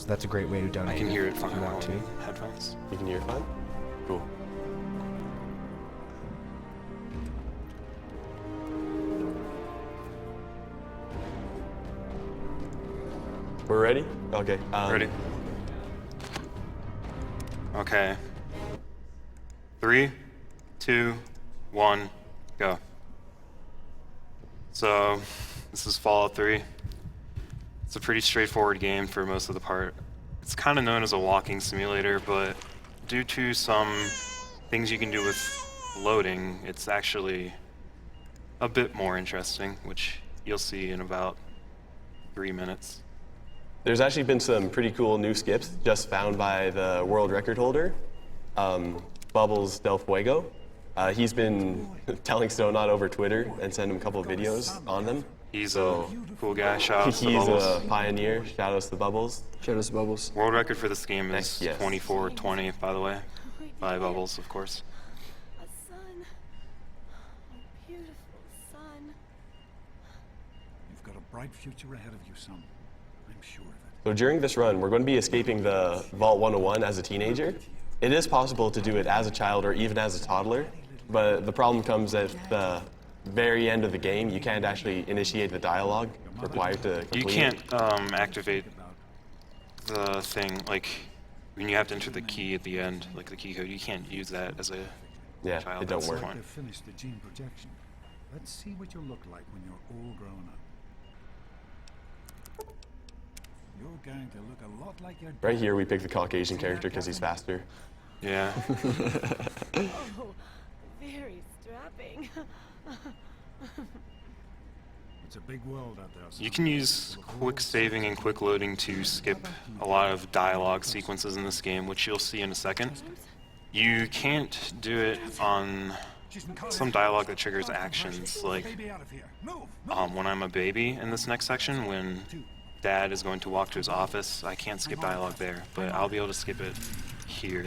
So that's a great way to donate. I can hear it fine if you want on to. headphones. You can hear it fine? Cool. We're ready? Okay. Ready? Okay. 3, 2, 1, go. So, this is Fallout 3. It's a pretty straightforward game for most of the part. It's kind of known as a walking simulator, but due to some things you can do with loading, it's actually a bit more interesting, which you'll see in about 3 minutes. There's actually been some pretty cool new skips just found by the world record holder, Bubbles Del Fuego. He's been telling Stonot over Twitter and sent him a couple of videos on them. He's a cool guy. Shout out to He's Bubbles. a pioneer. Shout outs to Bubbles. Shout out to Bubbles. World record for this game is Yes. 24:20, by the way, by Bubbles, of course. A son. A beautiful son. You've got a bright future ahead of you, son. I'm sure of it. So during this run, we're going to be escaping the Vault 101 as a teenager. It is possible to do it as a child or even as a toddler, but the problem comes at the very end of the game. You can't actually initiate the dialogue required to complete You can't activate the thing, like, when you have to enter the key at the end, like the key code, you can't use that as a Yeah, child. it don't That's the work. point. They've finished the gene projection. Let's see what you'll look like when you're all grown up. You're going to look a lot like your Right here, we pick the Caucasian character because he's faster. Yeah. Oh, very strapping. It's a big world out there. You can use quick saving and quick loading to skip a lot of dialogue sequences in this game, which you'll see in a second. You can't do it on some dialogue that triggers actions, like when I'm a baby in this next section, when Dad is going to walk to his office. I can't skip dialogue there, but I'll be able to skip it here,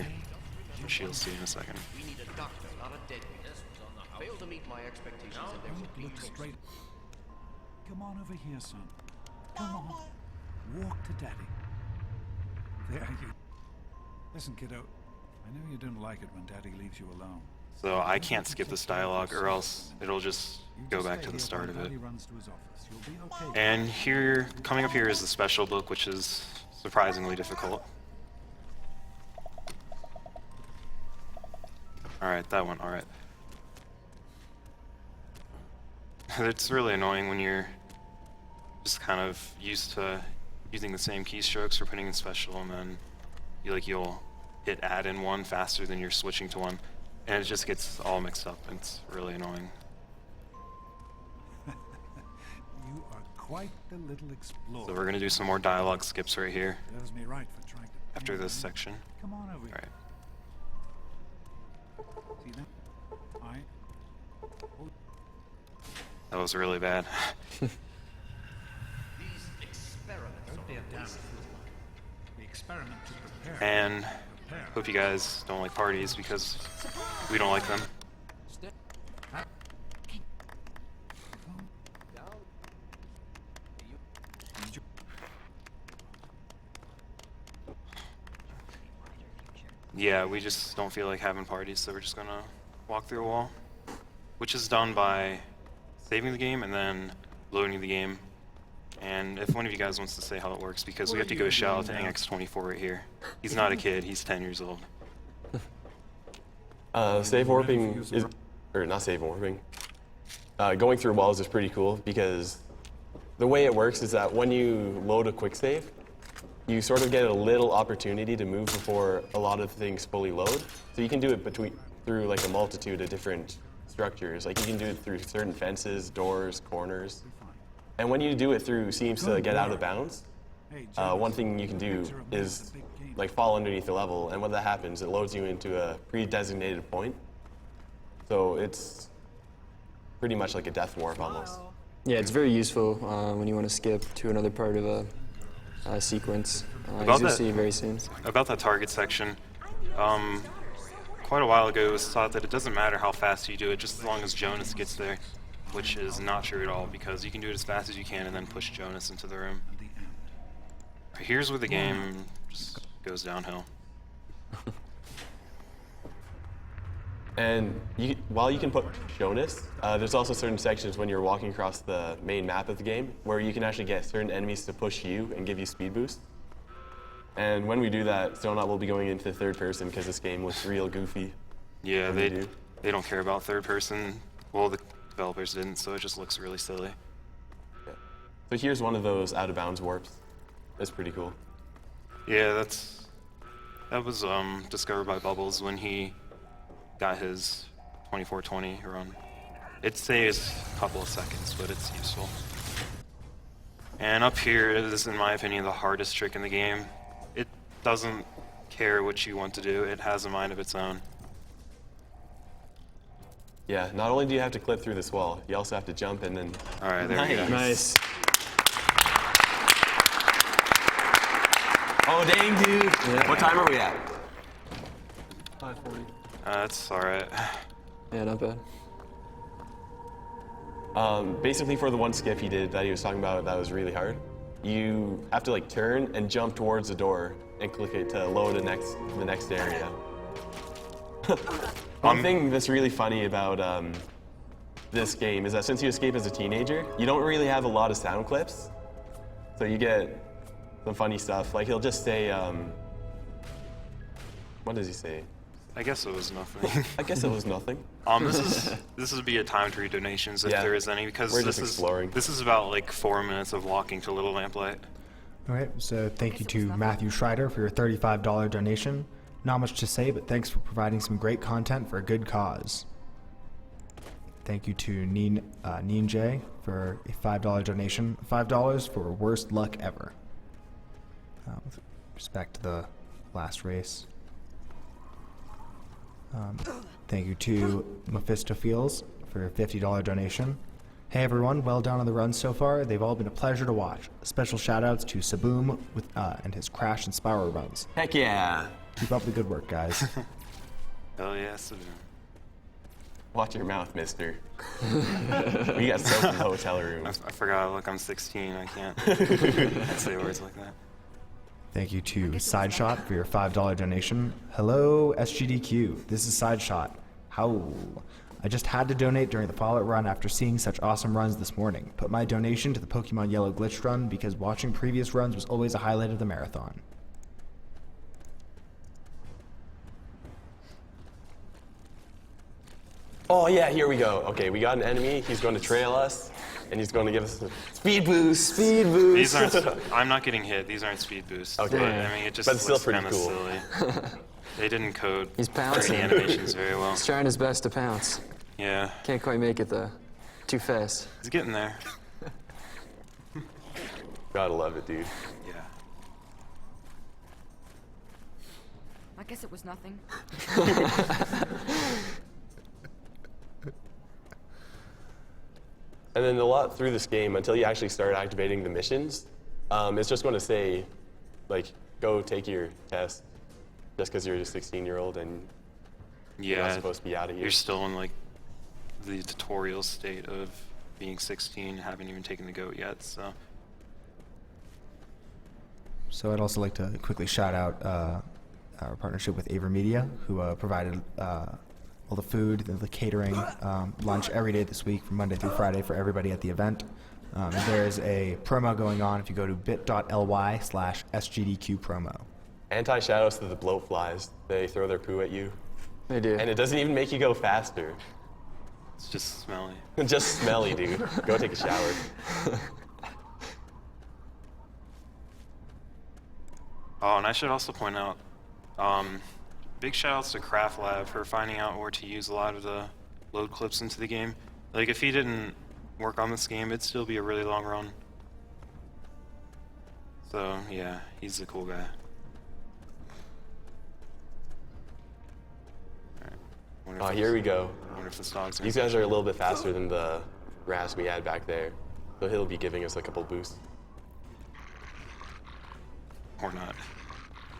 which you'll see in a second. We need a doctor, not a deadbeat. Fail to meet my expectations and there will be Look toast. straight. Come on over here, son. Come on. Walk to Daddy. There you. Listen, kiddo. I know you don't like it when Daddy leaves you alone. So I can't skip this dialogue, or else it'll just go back to the start of it. Daddy runs to his office. You'll be okay. And here, coming up here is the special book, which is surprisingly difficult. Alright, that one, alright. It's really annoying when you're just kind of used to using the same keystrokes for putting in special, and then you'll hit add in one faster than you're switching to one, and it just gets all mixed up, and it's really annoying. You are quite the little explorer. So we're gonna do some more dialogue skips right here Serves me right for trying to. after this section. Come on over here. Alright. See that? That was really bad. These experiments Don't be a damn fool. The experiment to prepare. And hope you guys don't like parties, because we don't like them. Yeah, we just don't feel like having parties, so we're just gonna walk through a wall, which is done by saving the game and then loading the game. And if one of you guys wants to say how it works, because we have to go shout out to NX24 right here. He's not a kid, he's 10 years old. Save warping is, or not save warping. Going through walls is pretty cool because the way it works is that when you load a quick save, you sort of get a little opportunity to move before a lot of things fully load. So you can do it through like a multitude of different structures. Like you can do it through certain fences, doors, corners. And when you do it through seems to get out of bounds, one thing you can do is like fall underneath the level, and when that happens, it loads you into a pre-designated point. So it's pretty much like a death warp almost. Yeah, it's very useful when you want to skip to another part of a sequence. About As you'll that- see very soon. About that target section, quite a while ago it was thought that it doesn't matter how fast you do it, just as long as Jonas gets there, which is not true at all, because you can do it as fast as you can and then push Jonas into the room. Here's where the game just goes downhill. And while you can put Jonas, there's also certain sections when you're walking across the main map of the game where you can actually get certain enemies to push you and give you speed boosts. And when we do that, Stonot will be going into third person because this game looks real goofy. Yeah, when we do. they don't care about third person. Well, the developers didn't, so it just looks really silly. Yeah. So here's one of those out of bounds warps. That's pretty cool. Yeah, that was discovered by Bubbles when he got his 2420 run. It saves a couple of seconds, but it's useful. And up here is, in my opinion, the hardest trick in the game. It doesn't care what you want to do. It has a mind of its own. Yeah, not only do you have to clip through this wall, you also have to jump and then... All right, there we go. Nice. Oh, dang, dude. Yeah. What time are we at? 5:40. That's all right. Yeah, not bad. Basically, for the one skip he did that he was talking about that was really hard, you have to like turn and jump towards the door and click it to load the next area. One thing that's really funny about this game is that since you escape as a teenager, you don't really have a lot of sound clips, so you get some funny stuff. Like he'll just say, what does he say? I guess it was nothing. I guess it was nothing. This would be a time to read donations if Yeah. there is any, because We're just exploring. This is about like 4 minutes of walking to Little Lamplight. All right, so thank you to Matthew Schreider for your $35 donation. Not much to say, but thanks for providing some great content for a good cause. Thank you to Neen J for a $5 donation. $5 for worst luck ever. With respect to the last race. Thank you to Mephistopheles for a $50 donation. Hey everyone, well done on the runs so far. They've all been a pleasure to watch. Special shoutouts to Saboom and his Crash and Spiral runs. Heck yeah. Keep up the good work, guys. Hell yes. Watch your mouth, mister. We got soap in the hotel room. I forgot, look, I'm 16. I can't say words like that. Thank you to Sideshot for your $5 donation. Hello, SGDQ. This is Sideshot. How? I just had to donate during the Fallout run after seeing such awesome runs this morning. Put my donation to the Pokemon Yellow Glitch run because watching previous runs was always a highlight of the marathon. Oh yeah, here we go. Okay, we got an enemy. He's going to trail us, and he's going to give us a speed boost. Speed boost. These aren't. I'm not getting hit. These aren't speed boosts. Okay. But, I mean, it just But it's still looks pretty kind of cool. silly. They didn't code He's the pouncing. animations very well. He's trying his best to pounce. Yeah, Can't quite make it though. Too fast. he's getting there. Gotta love it, dude. Yeah. I guess it was nothing. And then a lot through this game, until you actually start activating the missions, it's just going to say, like, go take your test, just because you're a 16-year-old and you're not Yeah. supposed to be out of here. You're still in like the tutorial state of being 16, haven't even taken the goat yet. So So I'd also like to quickly shout out our partnership with AverMedia, who provided all the food, the catering, lunch every day this week from Monday through Friday for everybody at the event. And there's a promo going on if you go to bit.ly/SGDQ promo. Anti-shadows to the bloatflies. They throw their poo at you, They do. and it doesn't even make you go faster. it's just smelly. Just smelly, dude. Go take a shower. Oh, and I should also point out, big shoutouts to Craft Lab for finding out where to use a lot of the load clips into the game. Like, if he didn't work on this game, it'd still be a really long run. So, yeah, he's a cool guy. Alright. Oh, here we go. Wonder if this dog's These guys are a little bit faster than the Ras we had back there, so he'll be giving us a couple boosts. or not.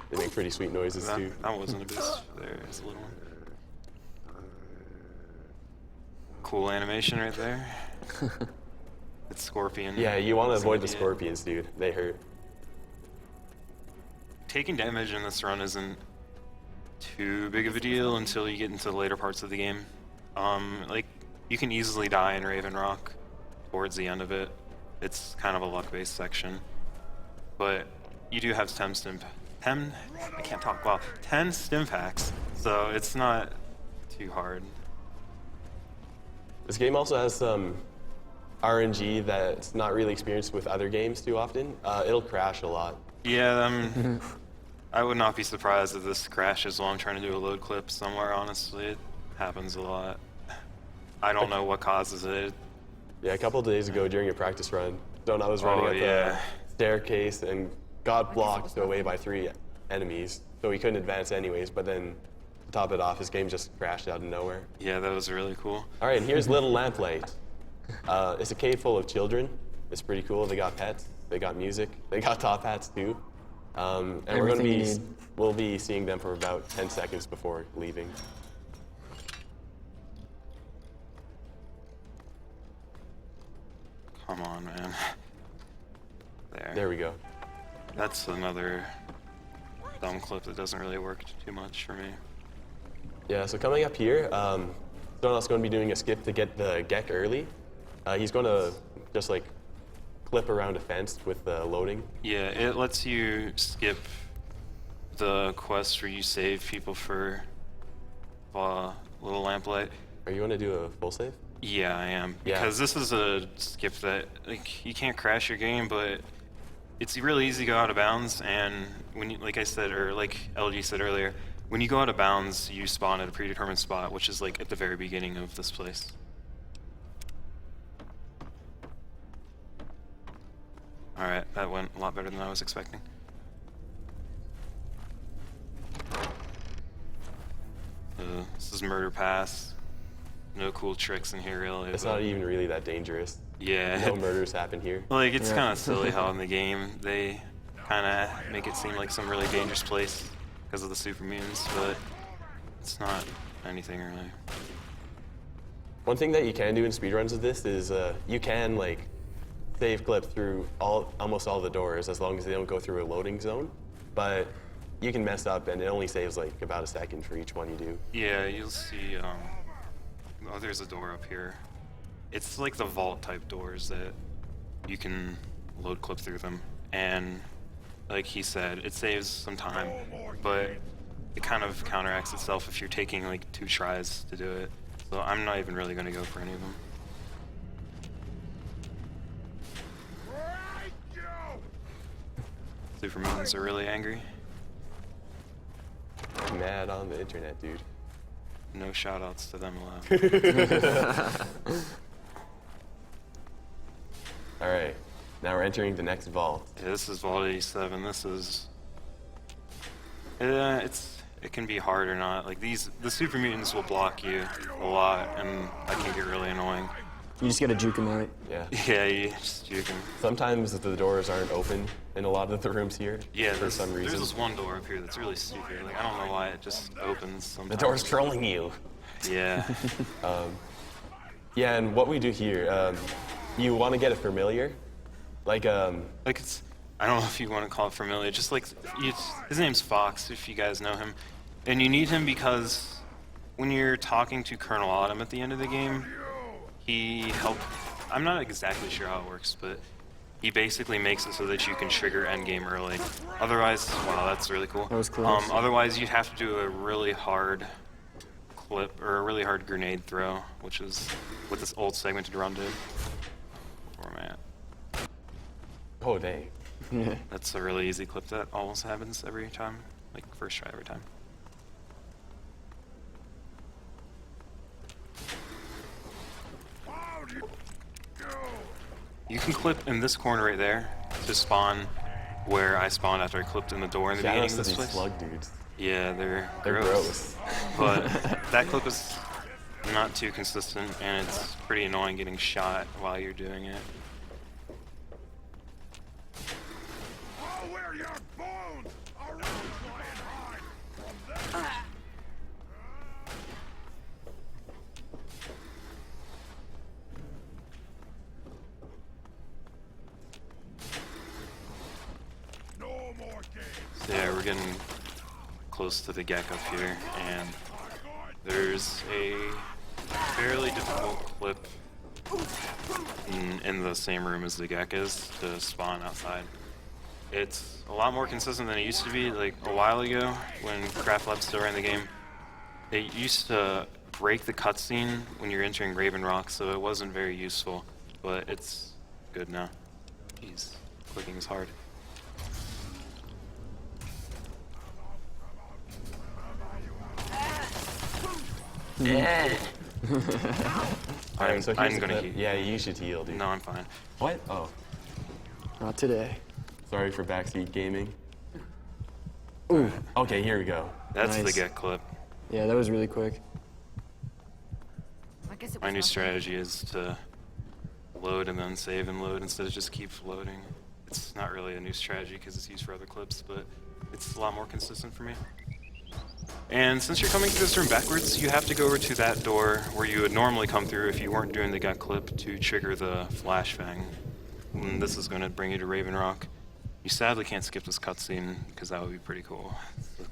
They make pretty sweet noises too. That wasn't a boost. There's a little one. Cool animation right there. It's Scorpion. Yeah, you want to avoid the It's an idiot. scorpions, dude. They hurt. taking damage in this run isn't too big of a deal until you get into the later parts of the game. Like, you can easily die in Raven Rock towards the end of it. It's kind of a luck-based section. But you do have 10 stim packs, so it's not too hard. This game also has some RNG that's not really experienced with other games too often. It'll crash a lot. Yeah, I would not be surprised if this crashes while I'm trying to do a load clip somewhere, honestly. It happens a lot. I don't know what causes it. Yeah, a couple of days ago during a practice run, Don, I was running up the staircase and got blocked away by 3 enemies, so he couldn't advance anyways, but then to top it off, his game just crashed out of nowhere. Yeah, that was really cool. All right, and here's Little Lamplight. It's a cave full of children. It's pretty cool. They got pets, they got music, they got top hats too. And we'll be seeing them for about 10 seconds before leaving. Come on, man. There we go. That's another dumb clip that doesn't really work too much for me. Yeah, so coming up here, Donald's going to be doing a skip to get the Gek early. He's going to just like clip around a fence with the loading. Yeah, it lets you skip the quest where you save people for Little Lamplight. Are you going to do a full save? Yeah, I am. Yeah. Because this is a skip that, like, you can't crash your game, but it's really easy to go out of bounds, and when you, like I said, or like LG said earlier, when you go out of bounds, you spawn at a predetermined spot, which is like at the very beginning of this place. Alright, that went a lot better than I was expecting. This is Murder Pass. No cool tricks in here, really. It's not even really that dangerous. Yeah. No murders happen here. Like, it's kind of silly how in the game they kind of make it seem like some really dangerous place because of the super mutants, but it's not anything really. One thing that you can do in speedruns of this is you can like save clip through almost all the doors as long as they don't go through a loading zone, but you can mess up and it only saves like about a second for each one you do. Yeah, you'll see, oh, there's a door up here. It's like the vault type doors that you can load clip through them, and like he said, it saves some time, but it kind of counteracts itself if you're taking like 2 tries to do it. So I'm not even really going to go for any of them. Super mutants are really angry. Mad on the internet, dude. No shoutouts to them allowed. All right, now we're entering the next vault. Yeah, this is Vault 87. This is... it can be hard or not. Like, the super mutants will block you a lot, and that can get really annoying. You just gotta juke them out. Yeah. Yeah, you just juke them. Sometimes the doors aren't open in a lot of the rooms here. Yeah, for some reason. There's this one door up here that's really stupid. Like, I don't know why it just opens sometimes. The door's trolling you. Yeah. Yeah, and what we do here, you want to get a familiar, like Like, it's... I don't know if you want to call it familiar. Just like... his name's Fox, if you guys know him. And you need him because when you're talking to Colonel Autumn at the end of the game, he helped... I'm not exactly sure how it works, but he basically makes it so that you can trigger endgame early. Otherwise... Wow, that's really cool. That was close. Otherwise, you'd have to do a really hard clip, or a really hard grenade throw, which is what this old segmented run did. Format. oh dang. Yeah. That's a really easy clip that almost happens every time. Like, first try every time. You can clip in this corner right there to spawn where I spawned after I clipped in the door in the beginning of Shout out to this these place. slug dudes. Yeah, they're They're gross. But that clip is not too consistent, and it's pretty annoying getting shot while you're doing it. I'll wear your bones! I'll run try and hide from them! So yeah, we're getting close to the Gek up here, and there's a fairly difficult clip in the same room as the Gek is to spawn outside. It's a lot more consistent than it used to be. Like a while ago, when Craft Lab still ran the game, they used to break the cutscene when you're entering Raven Rock, so it wasn't very useful, but it's good now. Jeez, clicking is hard. Alright, so here's I'm the gonna clip. heal. Yeah, you should heal, dude. No, I'm fine. What? Oh, Not today. sorry for backseat gaming. Ooh. Okay, here we go. That's Nice. the Gek clip. Yeah, that was really quick. I guess it was My new nothing. strategy is to load and then save and load instead of just keep loading. It's not really a new strategy because it's used for other clips, but it's a lot more consistent for me. And since you're coming through this room backwards, you have to go over to that door where you would normally come through if you weren't doing the Gek clip to trigger the flashbang. And this is going to bring you to Raven Rock. You sadly can't skip this cutscene because that would be pretty cool. It's a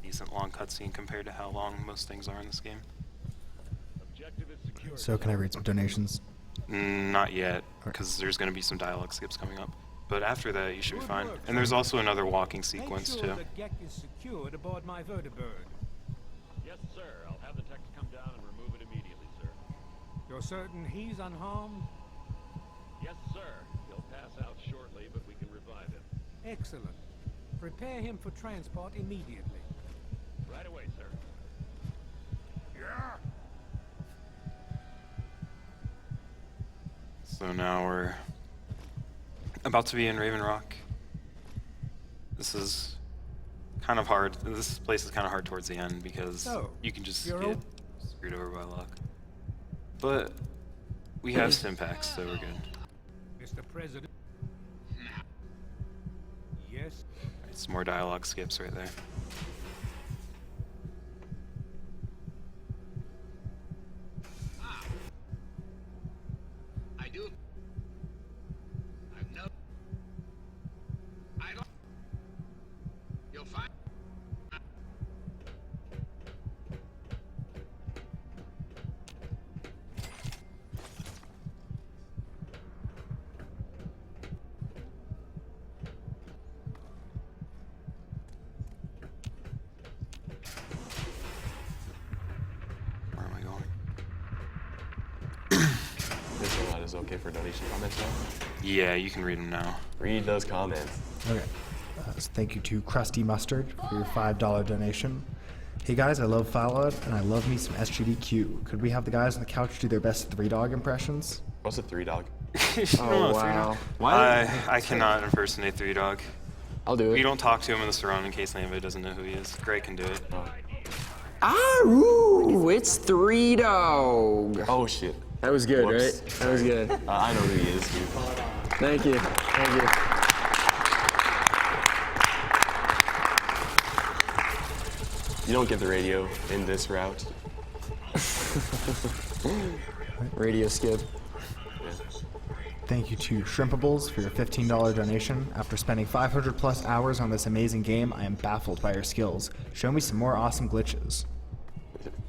decent long cutscene compared to how long most things are in this game. So can I read some donations? Not yet, because there's going to be some dialogue skips coming up. But after that, you should be fine. And there's also another walking sequence, too. The Gek is secured aboard my vertibird. Yes, sir. I'll have the techs come down and remove it immediately, sir. You're certain he's unharmed? Yes, sir. He'll pass out shortly, but we can revive him. Excellent. Prepare him for transport immediately. Right away, sir. So now we're about to be in Raven Rock. This is kind of hard. This place is kind of hard towards the end because So, you can just you're get screwed over by luck. But we have stim packs, so we're good. Mr. President. Yes. It's more dialogue skips right there. I do. I've no. I don't. You'll find. Where am I going? This one is okay for donation comments now. Yeah, you can read them now. Read those comments. Okay. So thank you to Krusty Mustard for your $5 donation. Hey guys, I love Fallout and I love me some SGDQ. Could we have the guys on the couch do their best 3-dog impressions? What's a 3-dog? Oh, wow. I cannot impersonate 3-Dog. I'll do We it. don't talk to him in the surround in case anybody doesn't know who he is. Greg can do it. Ooh, it's 3-Dog. Oh shit. That was good, Whoops. right? That was good. I know who he is, dude. Thank you. Thank you. You don't get the radio in this route. Radio skip. Thank you to Shrimpables for your $15 donation. After spending 500 plus hours on this amazing game, I am baffled by your skills. Show me some more awesome glitches.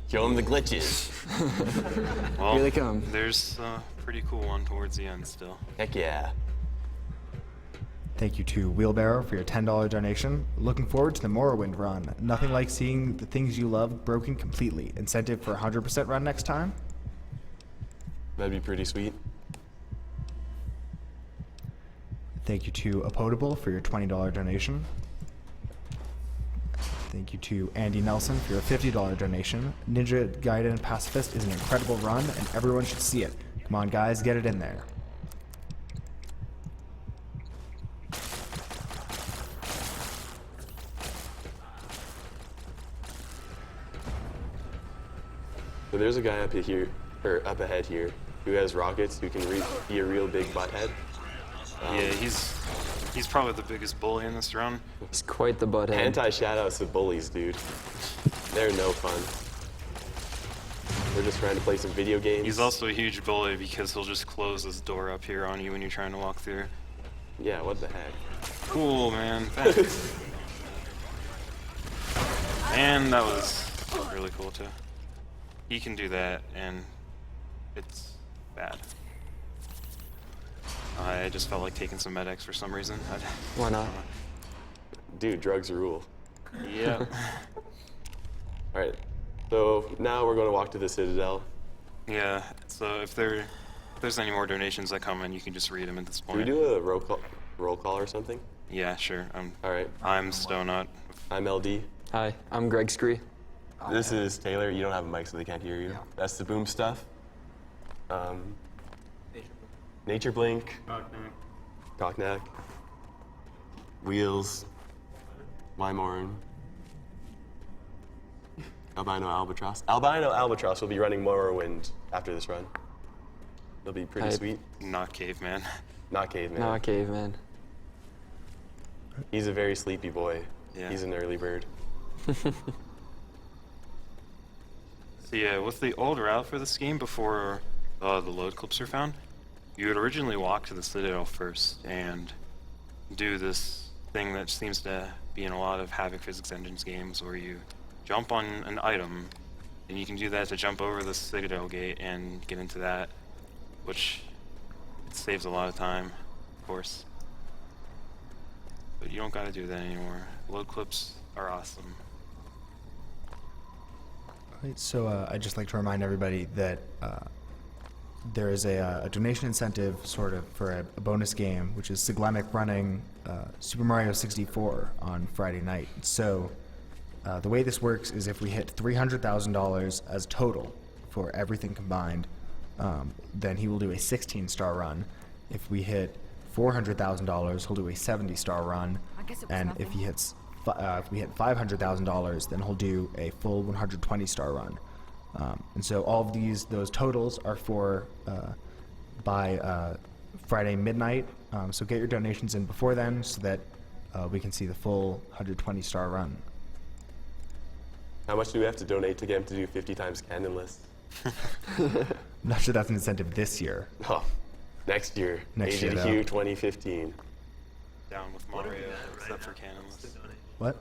Show him the glitches. Well, Here they come. There's a pretty cool one towards the end still. Heck yeah. Thank you to Wheelbarrow for your $10 donation. Looking forward to the Morrowind run. Nothing like seeing the things you love broken completely. Incentive for 100% run next time? That'd be pretty sweet. Thank you to Apotable for your $20 donation. Thank you to Andy Nelson for your $50 donation. Ninja Gaiden Pacifist is an incredible run and everyone should see it. Come on guys, get it in there. So there's a guy up here, or up ahead here, who has rockets who can be a real big butthead. Yeah, he's probably the biggest bully in this run. He's quite the butthead. Anti-shoutouts to bullies, dude. They're no fun. We're just trying to play some video games. He's also a huge bully because he'll just close his door up here on you when you're trying to walk through. Yeah, what the heck? Cool, man. Thanks. And that was really cool too. He can do that, and it's bad. I just felt like taking some Med-X for some reason. Why not? Dude, drugs rule. Yeah. Alright, so now we're going to walk to the Citadel. Yeah, so if there's any more donations that come in, you can just read them at this Can point. we do a roll call or something? Yeah, sure. Alright, I'm Stonut. I'm LD. Hi, I'm Greg Scree. This is Taylor. You don't have a mic, so they can't hear you. Yeah. That's the boom stuff. Nature Blink. Cockneck. Wheels. Weimorn. Albino Albatross. Albino Albatross will be running Morrowind after this run. It'll be pretty Hype. sweet. Not caveman. Not caveman. Nah, caveman. He's a very sleepy boy. Yeah. He's an early bird. So yeah, with the old route for this game before the load clips were found, you would originally walk to the Citadel first and do this thing that seems to be in a lot of Havoc Physics Engines games where you jump on an item, and you can do that to jump over the Citadel gate and get into that, which it saves a lot of time, of course. But you don't gotta do that anymore. Load clips are awesome. Right, so I'd just like to remind everybody that there is a donation incentive sort of for a bonus game, which is Siglemic running Super Mario 64 on Friday night. So the way this works is if we hit $300,000 as total for everything combined, then he will do a 16-star run. If we hit $400,000, he'll do a 70-star run. I guess it was And nothing. if we hit $500,000, then he'll do a full 120-star run. And so all of those totals are for by Friday midnight. So get your donations in before then, so that we can see the full 120-star run. How much do we have to donate to get him to do 50 times Candleless? I'm not sure that's an incentive this year. Oh, next year. Next year, SGDQ though. 2015. Down with Mario, except for Canonless. What?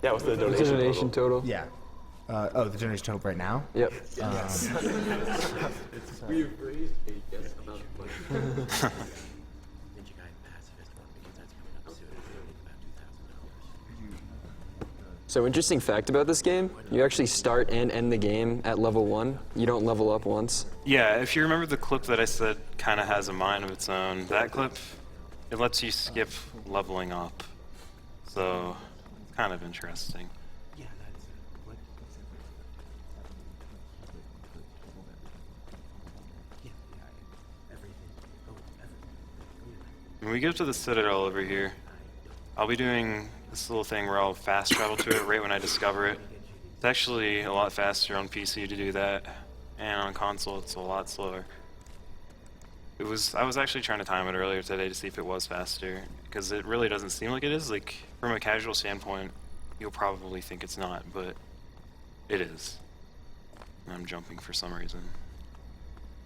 Yeah, what's the What's donation, the donation total? Yeah. Oh, the donation total right now? Yep. So interesting fact about this game, you actually start and end the game at level 1. You don't level up once. Yeah, if you remember the clip that I said kind of has a mind of its own, that clip, it lets you skip leveling up. So, kind of interesting. When we get to the Citadel over here, I'll be doing this little thing where I'll fast travel to it right when I discover it. It's actually a lot faster on PC to do that, and on console it's a lot slower. I was actually trying to time it earlier today to see if it was faster, because it really doesn't seem like it is. Like, from a casual standpoint, you'll probably think it's not, but it is. And I'm jumping for some reason.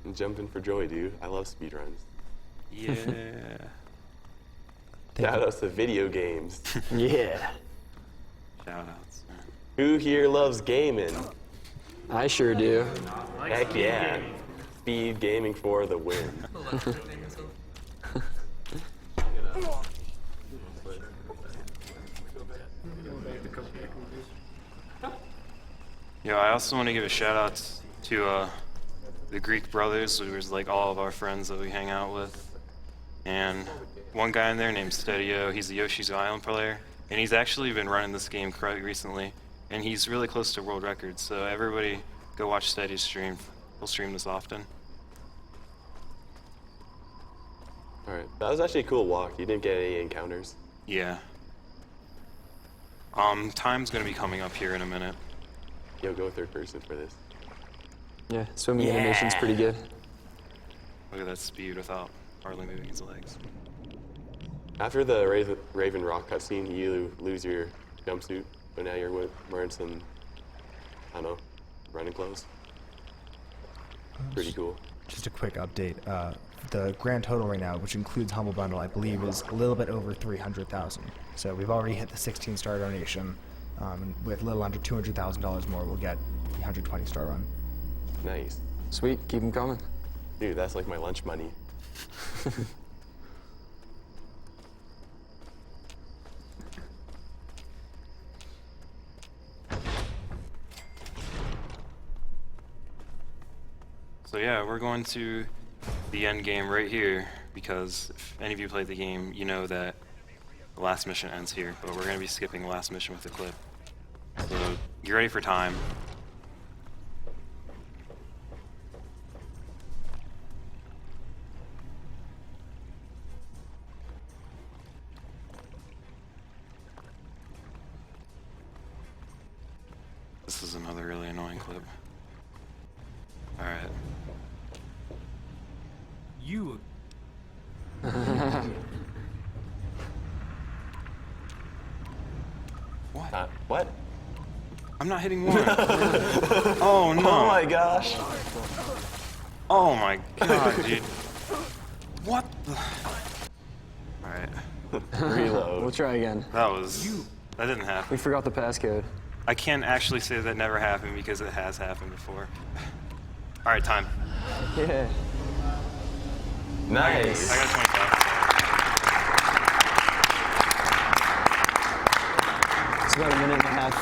I'm jumping for joy, dude. I love speedruns. Yeah. Shout outs to video games. Yeah. Shoutouts. Who here loves gaming? I sure do. Heck yeah. Speed gaming for the win. Yeah, I also want to give a shout out to the Greek brothers, who was like all of our friends that we hang out with. And one guy in there named Stedio, he's a Yoshi's Island player, and he's actually been running this game quite recently, and he's really close to world records, so everybody go watch Stedio's stream. He'll stream this often. Alright, that was actually a cool walk. You didn't get any encounters. Yeah. Time's gonna be coming up here in a minute. Yo, go third person for this. Yeah, swimming animation's pretty good. Look at that speed without hardly moving his legs. After the Raven Rock cutscene, you lose your jumpsuit, but now you're wearing some, I don't know, running clothes. Pretty cool. Just a quick update. The grand total right now, which includes Humble Bundle, I believe is a little bit over 300,000. So we've already hit the 16-star donation. And with a little under $200,000 more, we'll get the 120 star run. Nice. Sweet, keep them coming. Dude, that's like my lunch money. So yeah, we're going to the end game right here, because if any of you played the game, you know that the last mission ends here, but we're going to be skipping the last mission with a clip. So get ready for time. This is another really annoying clip. Alright. You What? I'm not hitting one. Oh no. Oh my gosh. Oh my god, dude. What the? Alright. Reload. We'll try again. That didn't happen. We forgot the passcode. I can't actually say that never happened because it has happened before. Alright, time. Yeah. Nice. I got 25. It's about a minute and a half.